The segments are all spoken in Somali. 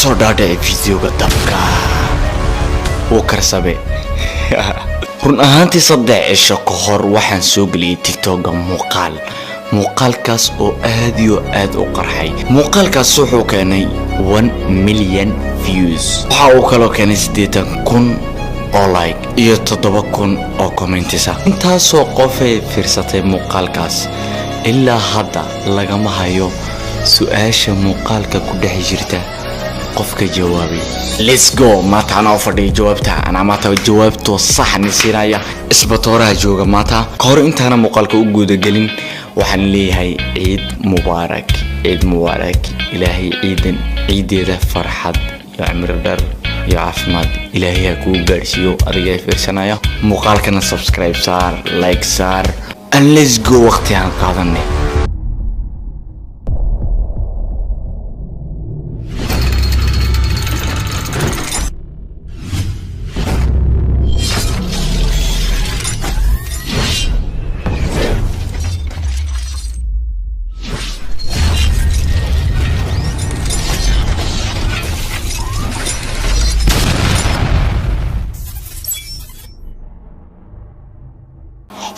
kasoo dhaadhacay fiidiyowga dabka oo karsabe run ahaantii 3 cisho ka hor waxaan soo galiyay TikTok muuqaalkaas oo aad iyo aad u qarxay. muuqaalkaas wuxuu keenay 1 million views. waxa uu kaloo keenay 80,000 oo like iyo 7,000 oo comments ah. intaasoo qof ay fiirsatay muuqaalkaas ilaa hadda lagama hayo su'aasha muuqaalka ku dhex jirta qofka jawaabay. let's go maanta aan fadhiyo jawaabta ana maanta jawaabto sax nisinaya isbatooraha jooga maanta ka hor intaana muuqaalka u guuda galin waxaan leeyahay ciid mubaarak ilaahay ciideeda farxad iyo cimri dheer iyo caafimaad ilaahay ha kuu gaarsiiyo adiga fiirsanaya muuqaalkana subscribe saar like saar and let's go waqti aan qaadanay.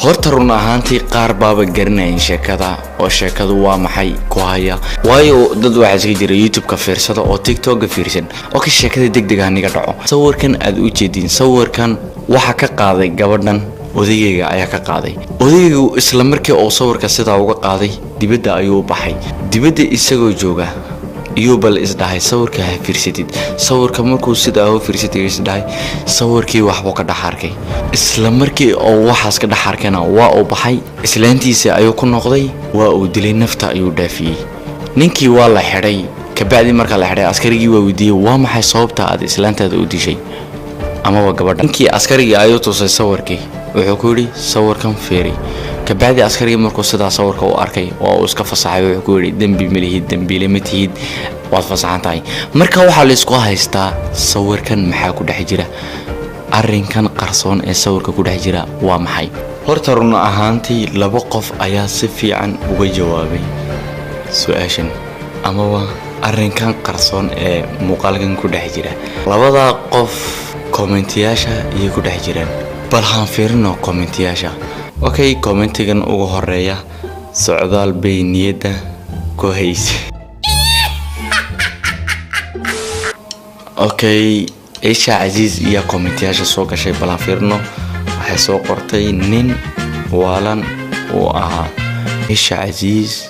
horta run ahaantii qaar baaba garanayeen sheekada oo sheekadu waa maxay ku haya waayo dad waxa iska jira YouTube ka fiirsada oo TikTok ka fiirsan oo ka sheekada degdeg ah niga dhaco. sawirkan aad u jeedin sawirkan waxa ka qaaday gabadhan odayga ayaa ka qaaday. odaygu isla markii uu sawirka sida uga qaaday dibadda ayuu baxay. dibadda isagoo jooga iyo bal isdhahay sawirka ha fiirsatid. sawirka markuu sida u fiirsatay isdhahay sawirkii waxba ka dhaxarkay. isla markii oo waxaas ka dhaxarkana waa uu baxay. islaantiisa ayuu ku noqday waa uu dilay nafta ayuu dhaafiyay. ninkii waa la xiray kabacdi marka la xiray askarigii waa weydiiyay waa maxay sababta aad islaantaada u dishay ama waa gabadha. ninkii askarigii ayuu tusay sawirkii wuxuu ku yiri sawirkan fiiri. kabacdi askarigii markuu sida sawirka u arkay waa uu iska fasaxay wuxuu ku yiri dambi dambiile ma tihid waad fasaxan tahay. marka waxa la isku haystaa sawirkan maxaa ku dhex jira arrinkan qarsoon ee sawirka ku dhex jira waa maxay. horta run ahaantii 2 qof ayaa si fiican uga jawaabay su'aashan ama waa arrinkan qarsoon ee muuqaalkan ku dhex jira. labada qof commentiyaasha iyo ku dhex jiraan bal haan fiirino commentiyaasha. okay commentigan ugu horeeya socdaal bay niyada ku haysa. okay Aisha Aziz iyo commentiyaasha soo gashay bal haan fiirino waxay soo qortay nin waalan oo ahaa. Aisha Aziz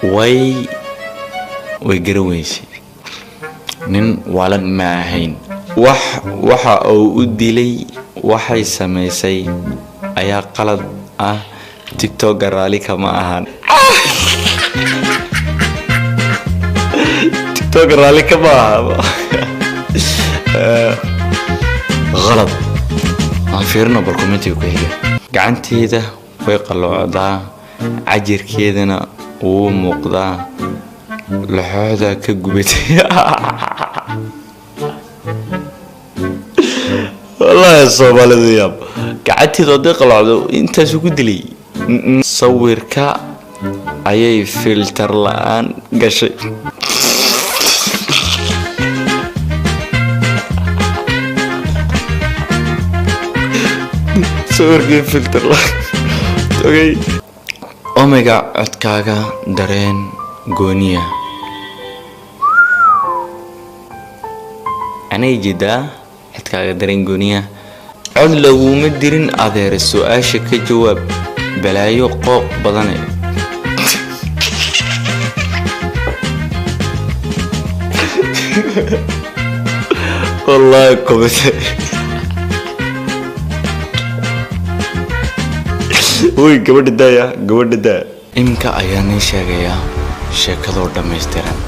way garaweysay nin waalan ma ahayn waxa uu u dilay waxay sameysay ayaa qalad ah. TikTok raali kama ahan. TikTok raali kama ahan غلط. aan fiirno bal commentiga ku xiga gacanteeda way qalloocdaa cajirkeedana uu muuqdaa laxooda ka gubatay. والله Soomaalidu yaab gacanteeda oo qalloocdo intaas ugu dilay. sawirka ayay filter la'aan gashay. sawirka filter la'aan okay omega codkaaga dareen gooniya anay jida codkaaga dareen gooniya cod laguma dirin adeer su'aasha ka jawaab balaayo qooq badan. والله كومنت وي gabadha imka ayaan sheegayaa sheekadoo dhameystiran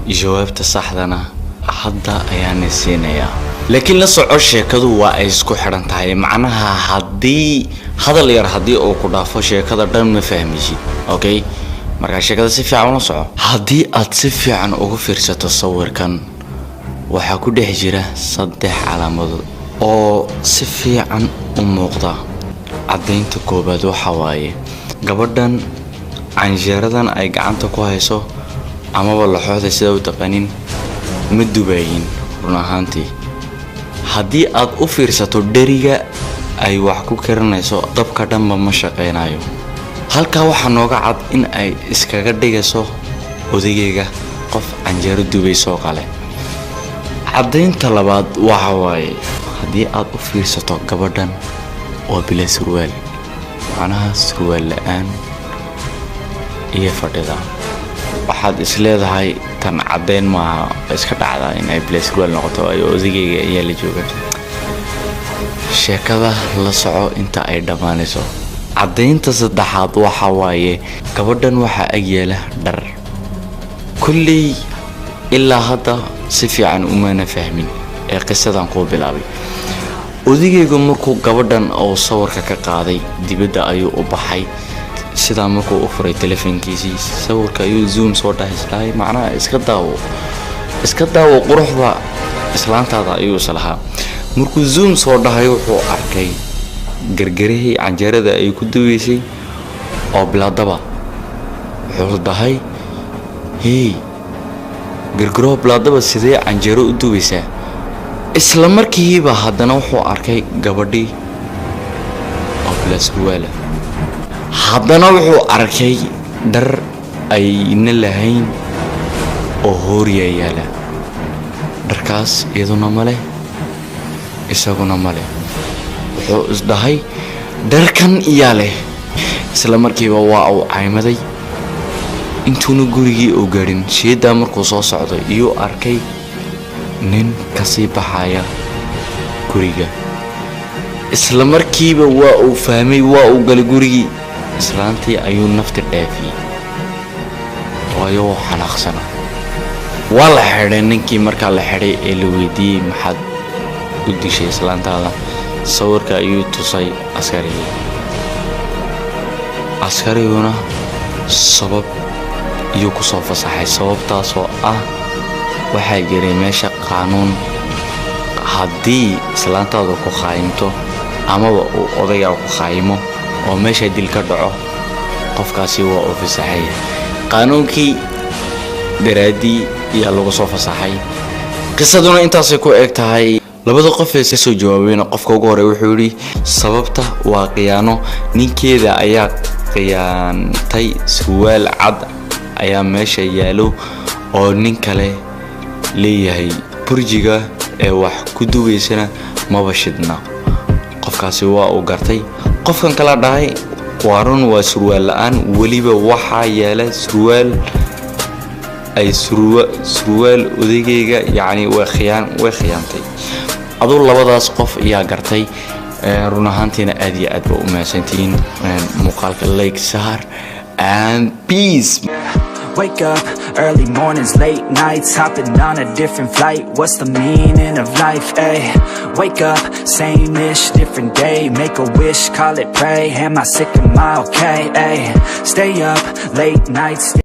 jawaabta saxdana hadda ayaan siinayaa. laakiin la soco sheekadu waa ay isku xiran tahay macnaha hadii hadal yar hadii uu ku dhaafo sheekada dhan ma fahmaysid. okay marka sheekada si fiican u soco hadii aad si fiican ugu fiirsato sawirkan waxa ku dhex jira 3 calaamadood oo si fiican u muuqda. cadaynta koobaad waxa waaye gabadhan canjeeradan ay gacanta ku hayso amaba laxooda sida u taqaanin ma dubayin run ahaantii. haddii aad u fiirsato dheriga ay wax ku karinayso dabka dhanba ma shaqaynayo. halkaa waxaa nooga cad in ay iskaga dhigayso odagayga qof canjeero dubayso kale. caddaynta labaad waxa waaye haddii aad u fiirsato gabadhan oo bila surwaal, macnaha surwaal la'aan iyo fadhida, waxaad isleedahay tan caddayn maaha, iska dhacdaa in ay bila surwaal noqoto ay odagayga ayaa la jooga. sheekada la soco inta ay dhammaanayso. caddaynta saddexaad waxa waaye gabadhan waxaa agyaala dhar. kulley ilaa hadda si fiican umana fahmin ee qisadan kuu bilaabay. odagaygu markuu gabadhan oo sawirka ka qaaday dibadda ayuu u baxay. sidaa markuu u furay telefoonkiisii sawirka ayuu zoom soo dhahay, macnaha iska daawo quruxda islaantaada ayuu islahaa. markuu zoom soo dhahay wuxuu arkay gargarihii canjeerada ay ku duwaysay oo bilaadaba. wuxuu dhahay hey, gargaro bilaadaba sidee canjeero u duwaysaa? isla markiiba haddana wuxuu arkay gabadhii oo bila surwaala. haddana wuxuu arkay dhar ayna lahayn oo hooriya yaala. dharkaas iyaduna male, isaguna male. wuxuu isdhahay dharkan iyaa leh. isla markiiba waa uu caymaday. intuuna gurigii oo gaadhin sheedaa markuu soo socday iyuu arkay nin kasii baxaya guriga. isla markiiba waa uu fahmay, waa uu galay gurigii. islaantii ayuu nafti dhaafiyey waayo wuu xanaaqsana. waa la xidhay ninkii. markaa la xidhay ee la weydiiyey maxaad u dishay islaantaada, sawirka ayuu tusay askariguna sabab iyuu ku soo fasaxay. sababtaasoo ah waxaa jiray meesha qaanuun, haddii islaantaadu ku qaayimto amaba uu odayga ku qaayimo oo meesha dil ka dhaco, qofkaasi waa u fasaxay. qaanuunkii daraadii ayaa lagu soo fasaxay. qisaduna intaasay ku eg tahay. labada qof ee soo jawaabeen qofka ugu hore wuxuu yiri sababta waa khiyaano. ninkeeda ayaa khiyaantay. surwaal cad ayaa meesha yaalo oo nin kale leeyahay. burjiga ee wax ku duwaysana maba shidna. qofkaasi waa uu gartay. qofkan kala dhahay waarun waa surwaal la'aan, weliba waxaa yaala surwaal odagayga, yacni way khiyaantay. aduu labadaas qof ayaa gartay. run ahaantiina aad iyo aad ba u mahadsantihiin. muuqaalka like saar and peace. Wake up, early mornings, late nights, hopping on a different flight. What's the meaning of life, ayy? Wake up, same-ish, different day. Make a wish, call it pray. Am I sick, am I okay, ayy? Stay up, late nights,